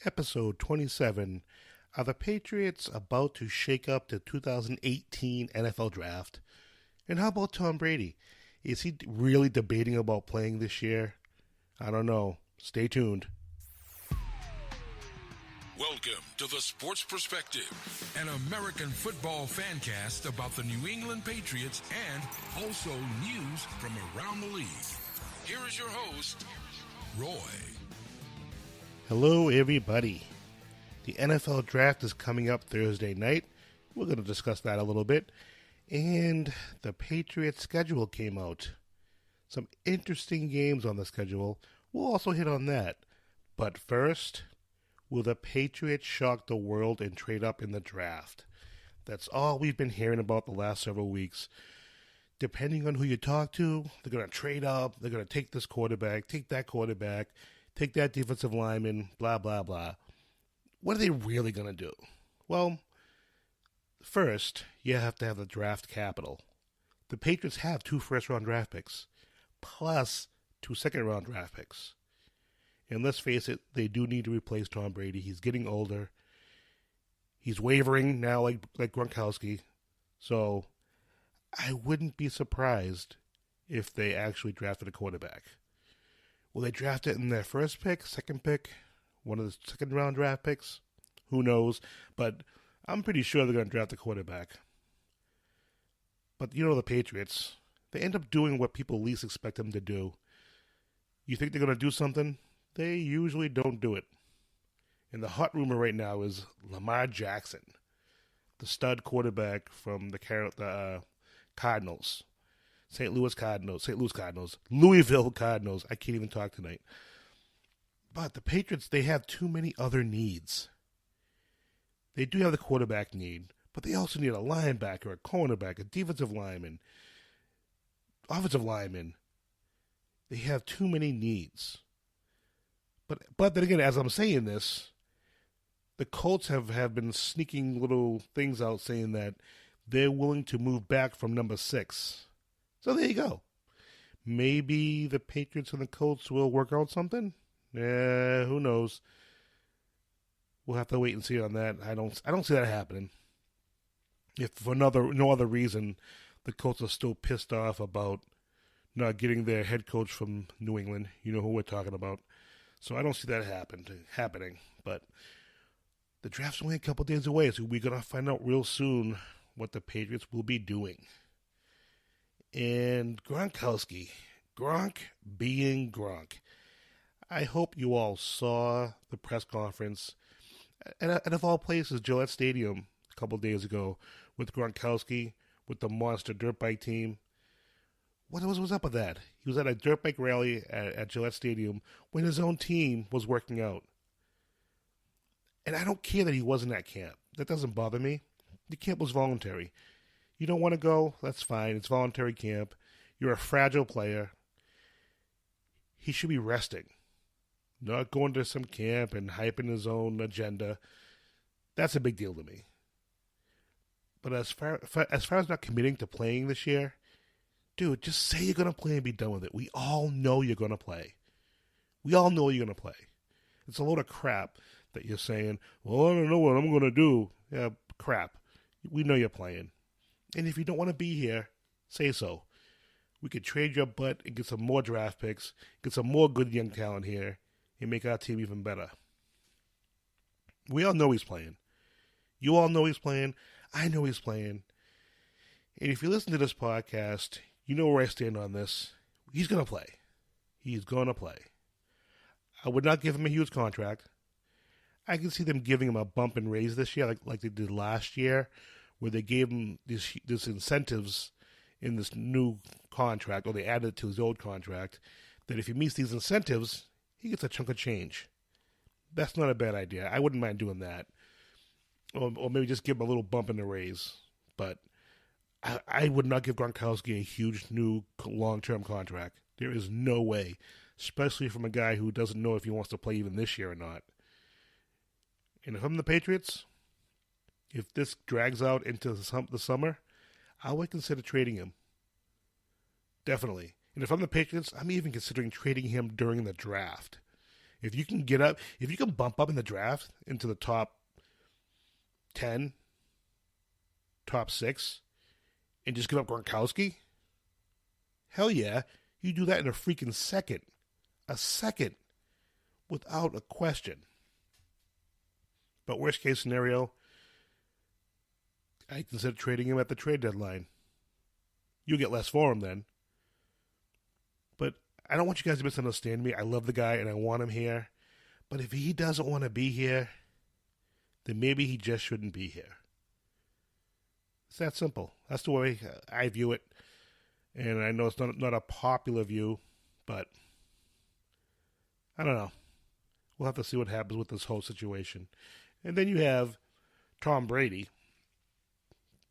Episode 27. Are the Patriots about to shake up the 2018 NFL Draft? And how about Tom Brady? Is he really debating about playing this year? I don't know. Stay tuned. Welcome to The Sports Perspective, an American football fancast about the New England Patriots and also news from around the league. Here is your host, Roy. Hello, everybody. The NFL Draft is coming up Thursday night. We're going to discuss that a little bit. And the Patriots schedule came out. Some interesting games on the schedule. We'll also hit on that. But first, will the Patriots shock the world and trade up in the draft? That's all we've been hearing about the last several weeks. Depending on who you talk to, they're going to trade up. They're going to take this quarterback, take that quarterback, take that defensive lineman, blah, blah, blah. What are they really going to do? Well, first, you have to have the draft capital. The Patriots have 2 first-round draft picks, plus 2 second-round draft picks. And let's face it, they do need to replace Tom Brady. He's getting older. He's wavering now like Gronkowski. So I wouldn't be surprised if they actually drafted a quarterback. Will they draft it in their first pick, second pick, one of the second-round draft picks? Who knows? But I'm pretty sure they're going to draft a quarterback. But you know the Patriots, they end up doing what people least expect them to do. You think they're going to do something? They usually don't do it. And the hot rumor right now is Lamar Jackson, the stud quarterback from the Cardinals. Louisville Cardinals. I can't even talk tonight. But the Patriots, they have too many other needs. They do have the quarterback need, but they also need a linebacker, a cornerback, a defensive lineman, offensive lineman. They have too many needs. But then again, as I'm saying this, the Colts have been sneaking little things out saying that they're willing to move back from number 6. So there you go. Maybe the Patriots and the Colts will work out something. Who knows? We'll have to wait and see on that. I don't see that happening. If for no other reason, the Colts are still pissed off about not getting their head coach from New England. You know who we're talking about. So I don't see that happening. But the draft's only a couple days away, so we're going to find out real soon what the Patriots will be doing. And Gronkowski, Gronk being Gronk. I hope you all saw the press conference at of all places, Gillette Stadium, a couple days ago with Gronkowski, with the monster dirt bike team. What was up with that? He was at a dirt bike rally at Gillette Stadium when his own team was working out. And I don't care that he wasn't at camp. That doesn't bother me. The camp was voluntary. You don't want to go? That's fine. It's voluntary camp. You're a fragile player. He should be resting. Not going to some camp and hyping his own agenda. That's a big deal to me. But as far as not committing to playing this year, dude, just say you're going to play and be done with it. We all know you're going to play. We all know you're going to play. It's a load of crap that you're saying, well, I don't know what I'm going to do. Yeah, crap. We know you're playing. And if you don't want to be here, say so. We could trade your butt and get some more draft picks, get some more good young talent here, and make our team even better. We all know he's playing. You all know he's playing. I know he's playing. And if you listen to this podcast, you know where I stand on this. He's going to play. He's going to play. I would not give him a huge contract. I can see them giving him a bump and raise this year like they did last year, where they gave him this incentives in this new contract, or they added it to his old contract, that if he meets these incentives, he gets a chunk of change. That's not a bad idea. I wouldn't mind doing that. Or maybe just give him a little bump in the raise. But I would not give Gronkowski a huge new long-term contract. There is no way, especially from a guy who doesn't know if he wants to play even this year or not. And if I'm the Patriots, if this drags out into the summer, I would consider trading him. Definitely. And if I'm the Patriots, I'm even considering trading him during the draft. If you can bump up in the draft into the top 10, top 6, and just give up Gronkowski, hell yeah, you do that in a freaking second. A second. Without a question. But worst case scenario, I consider trading him at the trade deadline. You'll get less for him then. But I don't want you guys to misunderstand me. I love the guy and I want him here. But if he doesn't want to be here, then maybe he just shouldn't be here. It's that simple. That's the way I view it. And I know it's not a popular view, but I don't know. We'll have to see what happens with this whole situation. And then you have Tom Brady.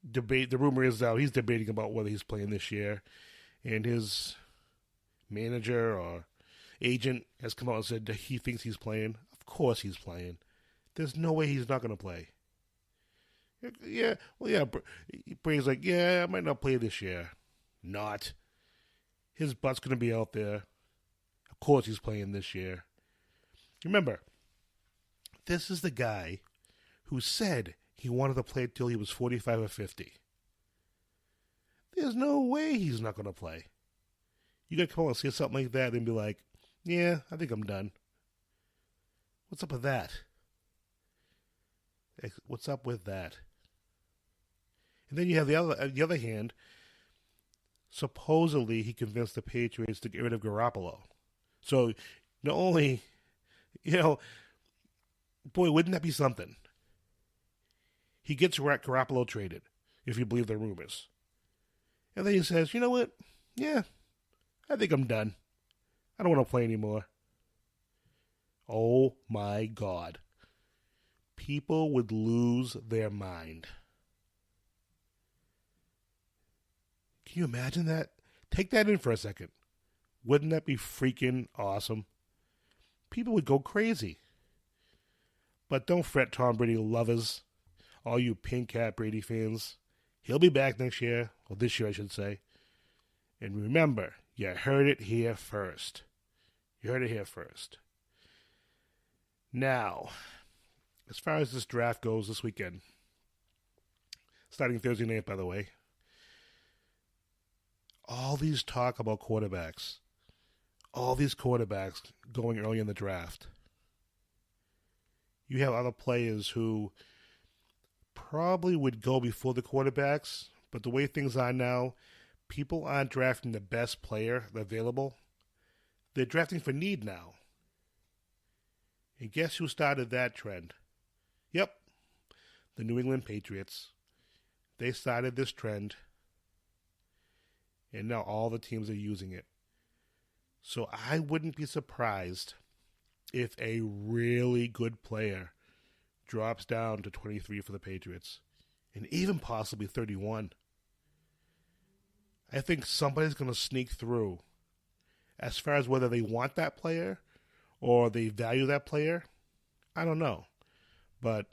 The rumor is he's debating about whether he's playing this year. And his manager or agent has come out and said that he thinks he's playing. Of course he's playing. There's no way he's not going to play. Yeah, well, yeah. Brady's like, yeah, I might not play this year. Not. His butt's going to be out there. Of course he's playing this year. Remember, this is the guy who said he wanted to play till he was 45 or 50. There's no way he's not going to play. You got to come on and say something like that and be like, yeah, I think I'm done. What's up with that? What's up with that? And then you have the other hand, supposedly he convinced the Patriots to get rid of Garoppolo. So not only, boy, wouldn't that be something? He gets Garoppolo traded, if you believe the rumors. And then he says, you know what? Yeah, I think I'm done. I don't want to play anymore. Oh my God. People would lose their mind. Can you imagine that? Take that in for a second. Wouldn't that be freaking awesome? People would go crazy. But don't fret, Tom Brady lovers. All you pink cat Brady fans. He'll be back next year. Or this year, I should say. And remember, you heard it here first. You heard it here first. Now, as far as this draft goes this weekend, starting Thursday night, by the way, all these talk about quarterbacks, all these quarterbacks going early in the draft. You have other players who probably would go before the quarterbacks, but the way things are now, people aren't drafting the best player available. They're drafting for need now. And guess who started that trend? Yep, the New England Patriots. They started this trend, and now all the teams are using it. So I wouldn't be surprised if a really good player drops down to 23 for the Patriots, and even possibly 31. I think somebody's going to sneak through. As far as whether they want that player or they value that player, I don't know. But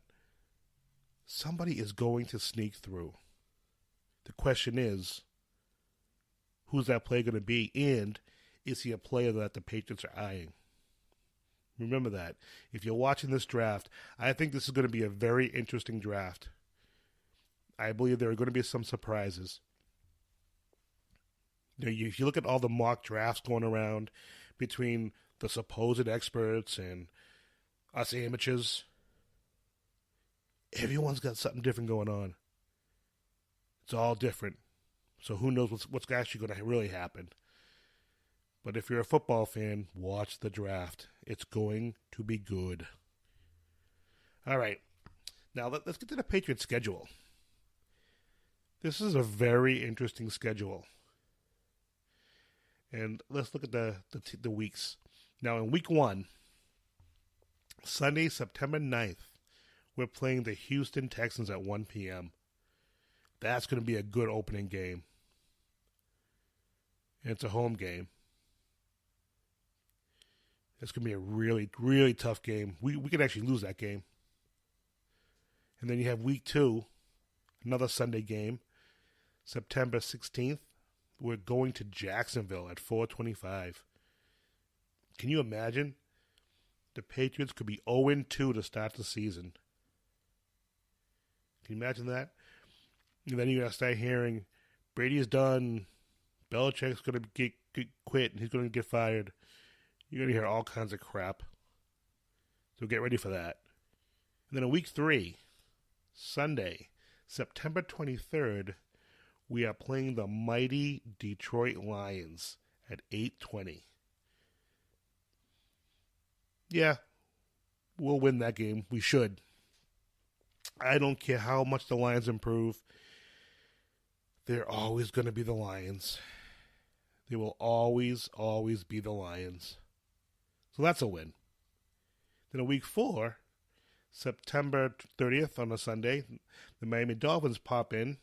somebody is going to sneak through. The question is, who's that player going to be, and is he a player that the Patriots are eyeing? Remember that. If you're watching this draft, I think this is going to be a very interesting draft. I believe there are going to be some surprises. If you look at all the mock drafts going around between the supposed experts and us amateurs, everyone's got something different going on. It's all different. So who knows what's actually going to really happen. But if you're a football fan, watch the draft. It's going to be good. All right. Now let's get to the Patriots schedule. This is a very interesting schedule. And let's look at the weeks. Now in week 1, Sunday, September 9th, we're playing the Houston Texans at 1 p.m. That's going to be a good opening game. And it's a home game. It's going to be a really, really tough game. We could actually lose that game. And then you have week 2, another Sunday game, September 16th. We're going to Jacksonville at 4:25. Can you imagine the Patriots could be 0-2 to start the season. Can you imagine that? And then you're going to start hearing Brady's done, Belichick's going to get quit, and he's going to get fired. You're going to hear all kinds of crap. So get ready for that. And then in week 3, Sunday, September 23rd, we are playing the mighty Detroit Lions at 8:20. Yeah, we'll win that game. We should. I don't care how much the Lions improve. They're always going to be the Lions. They will always, always be the Lions. So that's a win. Then in week 4, September 30th on a Sunday, the Miami Dolphins pop in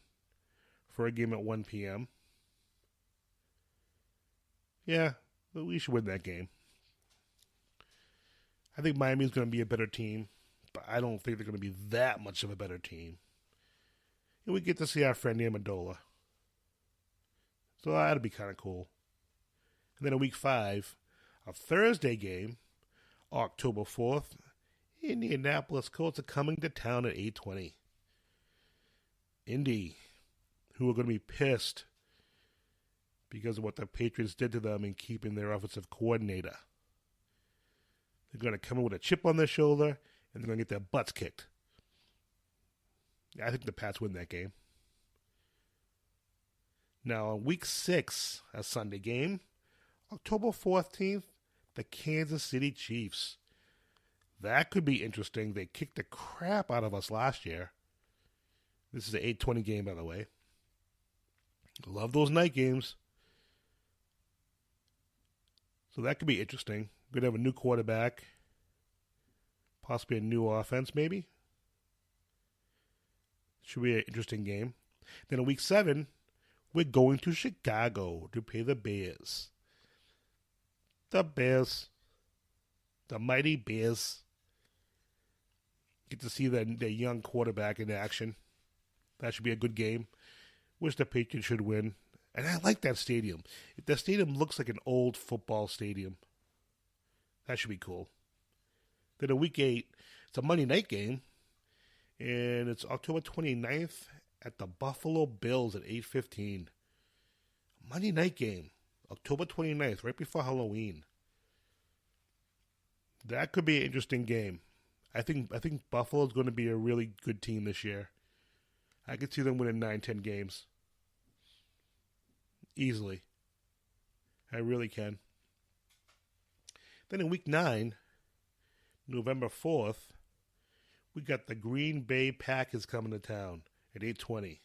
for a game at 1 p.m. Yeah, but we should win that game. I think Miami's going to be a better team, but I don't think they're going to be that much of a better team. And we get to see our friend Amendola. So that'll be kind of cool. And then in week 5, a Thursday game, October 4th, Indianapolis Colts are coming to town at 8:20. Indy, who are going to be pissed because of what the Patriots did to them in keeping their offensive coordinator. They're going to come in with a chip on their shoulder, and they're going to get their butts kicked. I think the Pats win that game. Now, on week 6, a Sunday game, October 14th, the Kansas City Chiefs. That could be interesting. They kicked the crap out of us last year. This is an 8:20 game, by the way. Love those night games. So that could be interesting. We're going to have a new quarterback. Possibly a new offense, maybe. Should be an interesting game. Then in week 7, we're going to Chicago to play the Bears. The Bears. The mighty Bears. Get to see their young quarterback in action. That should be a good game. Wish the Patriots should win. And I like that stadium. The stadium looks like an old football stadium. That should be cool. Then in week 8, it's a Monday night game. And it's October 29th at the Buffalo Bills at 8:15. Monday night game. October 29th, right before Halloween. That could be an interesting game. I think Buffalo's going to be a really good team this year. I could see them winning 9-10 games. Easily. I really can. Then in week 9, November 4th, we got the Green Bay Packers coming to town at 8:20.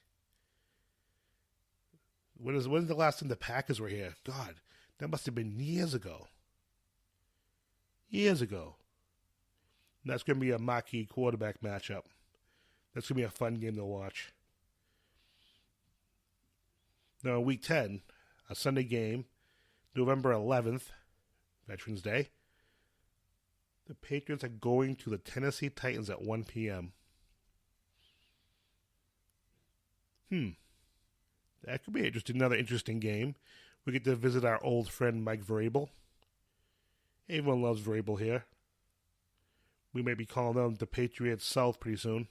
When's the last time the Packers were here? God, that must have been years ago. Years ago. And that's going to be a marquee quarterback matchup. That's going to be a fun game to watch. Now, in week 10, a Sunday game, November 11th, Veterans Day, the Patriots are going to the Tennessee Titans at 1 p.m. That could be another interesting game. We get to visit our old friend Mike Vrabel. Everyone loves Vrabel here. We may be calling them the Patriots South pretty soon.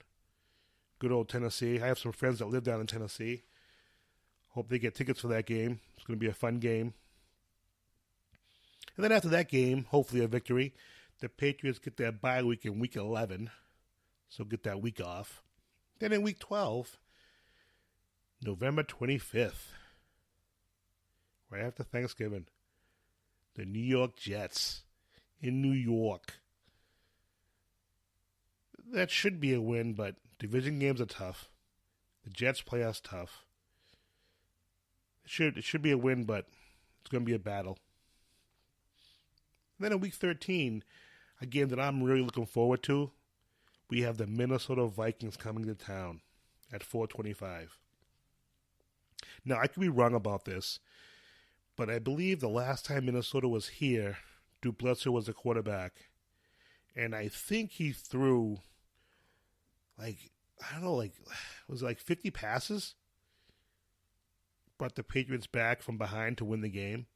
Good old Tennessee. I have some friends that live down in Tennessee. Hope they get tickets for that game. It's going to be a fun game. And then after that game, hopefully a victory, the Patriots get their bye week in week 11. So get that week off. Then in week 12, November 25th, right after Thanksgiving, the New York Jets in New York. That should be a win, but division games are tough. The Jets play us tough. It should be a win, but it's going to be a battle. And then in week 13, a game that I'm really looking forward to, we have the Minnesota Vikings coming to town at 4:25. Now, I could be wrong about this, but I believe the last time Minnesota was here, Drew Bledsoe was the quarterback. And I think he threw, was it like 50 passes? Brought the Patriots back from behind to win the game.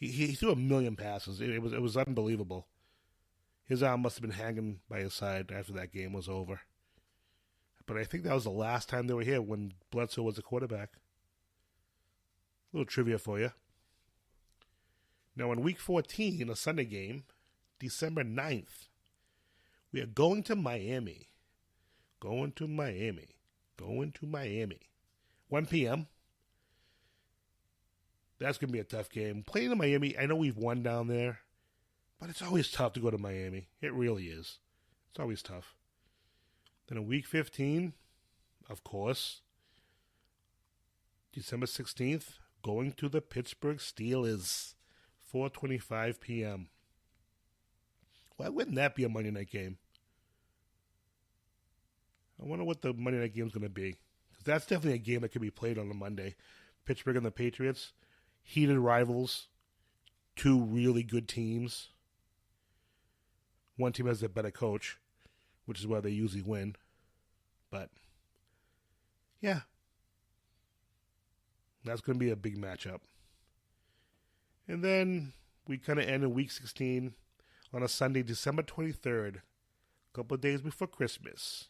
He threw a million passes. It was unbelievable. His arm must have been hanging by his side after that game was over. But I think that was the last time they were here when Bledsoe was a quarterback. A little trivia for you. Now in Week 14, a Sunday game, December 9th, we are going to Miami. Going to Miami. 1 p.m. That's going to be a tough game. Playing in Miami, I know we've won down there, but it's always tough to go to Miami. It really is. It's always tough. Then in Week 15, of course, December 16th, going to the Pittsburgh Steelers, 4:25 p.m. Why wouldn't that be a Monday night game? I wonder what the Monday night game is going to be. Because that's definitely a game that could be played on a Monday. Pittsburgh and the Patriots, heated rivals, two really good teams. One team has a better coach, which is why they usually win. But, yeah. That's going to be a big matchup. And then we kind of end in Week 16 on a Sunday, December 23rd, a couple of days before Christmas.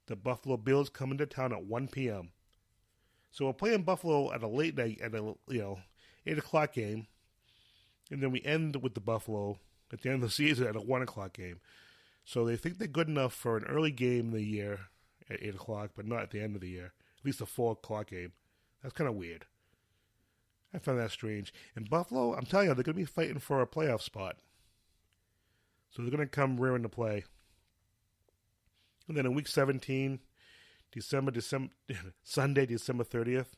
The Buffalo Bills come into town at 1 p.m. So we're playing Buffalo at a late night, at a 8 o'clock game. And then we end with the Buffalo at the end of the season at a 1 o'clock game. So they think they're good enough for an early game in the year at 8 o'clock, but not at the end of the year. At least a 4 o'clock game. That's kind of weird. I find that strange. In Buffalo, I'm telling you, they're going to be fighting for a playoff spot. So they're going to come rearing to play. And then in Week 17, Sunday, December 30th,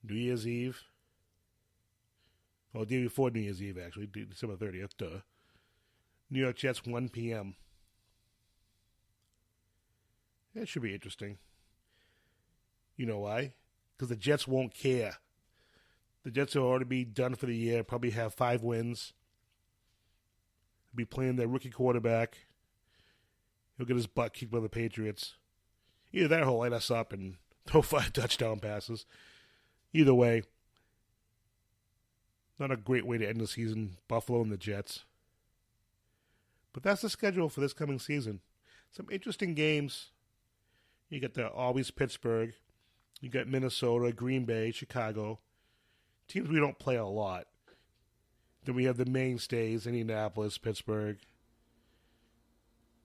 New Year's Eve. Well, the day before New Year's Eve, actually, December 30th, duh. New York Jets, 1 p.m. That should be interesting. You know why? Because the Jets won't care. The Jets will already be done for the year, probably have 5 wins. Be playing their rookie quarterback. He'll get his butt kicked by the Patriots. Either that or he'll light us up and throw 5 touchdown passes. Either way, not a great way to end the season, Buffalo and the Jets. But that's the schedule for this coming season. Some interesting games. You got always Pittsburgh. You got Minnesota, Green Bay, Chicago. Teams we don't play a lot. Then we have the mainstays, Indianapolis, Pittsburgh.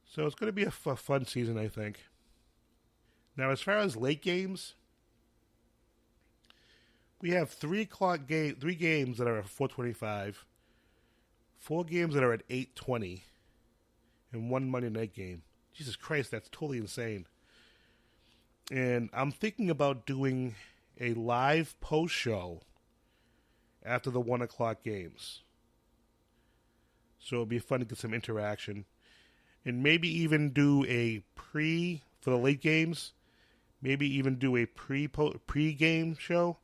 So it's going to be a fun season, I think. Now, as far as late games, we have 3 games that are at 4:25, 4 games that are at 8:20, and 1 Monday night game. Jesus Christ, that's totally insane. And I'm thinking about doing a live post show after the 1 o'clock games. So it'll be fun to get some interaction. And maybe even do a for the late games, maybe even do a pre-game show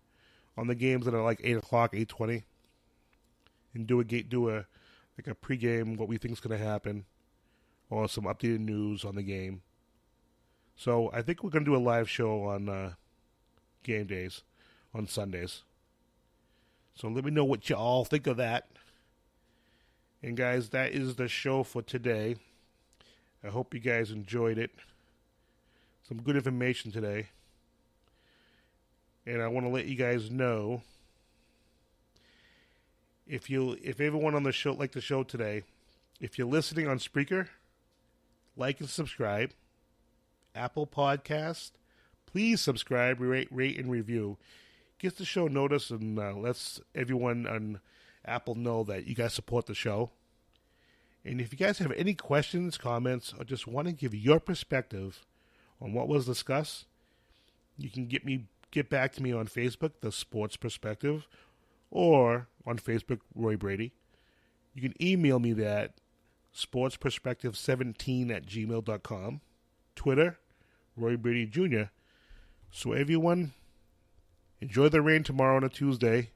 on the games that are like 8 o'clock, 8:20. And do a pre-game, what we think is going to happen, or some updated news on the game. So I think we're going to do a live show on game days, on Sundays. So let me know what you all think of that. And guys, that is the show for today. I hope you guys enjoyed it. Some good information today. And I want to let you guys know, if everyone on the show liked the show today, if you're listening on Spreaker, like and subscribe. Apple Podcast, please subscribe, rate, and review. Gets the show notice and lets everyone on Apple know that you guys support the show. And if you guys have any questions, comments, or just want to give your perspective on what was discussed, you can get back to me on Facebook, The Sports Perspective, or on Facebook, Roy Brady. You can email me that, sportsperspective17@gmail.com. Twitter, Roy Brady Jr. So everyone, enjoy the rain tomorrow on a Tuesday,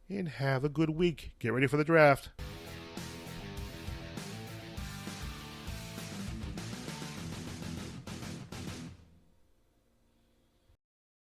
and have a good week. Get ready for the draft.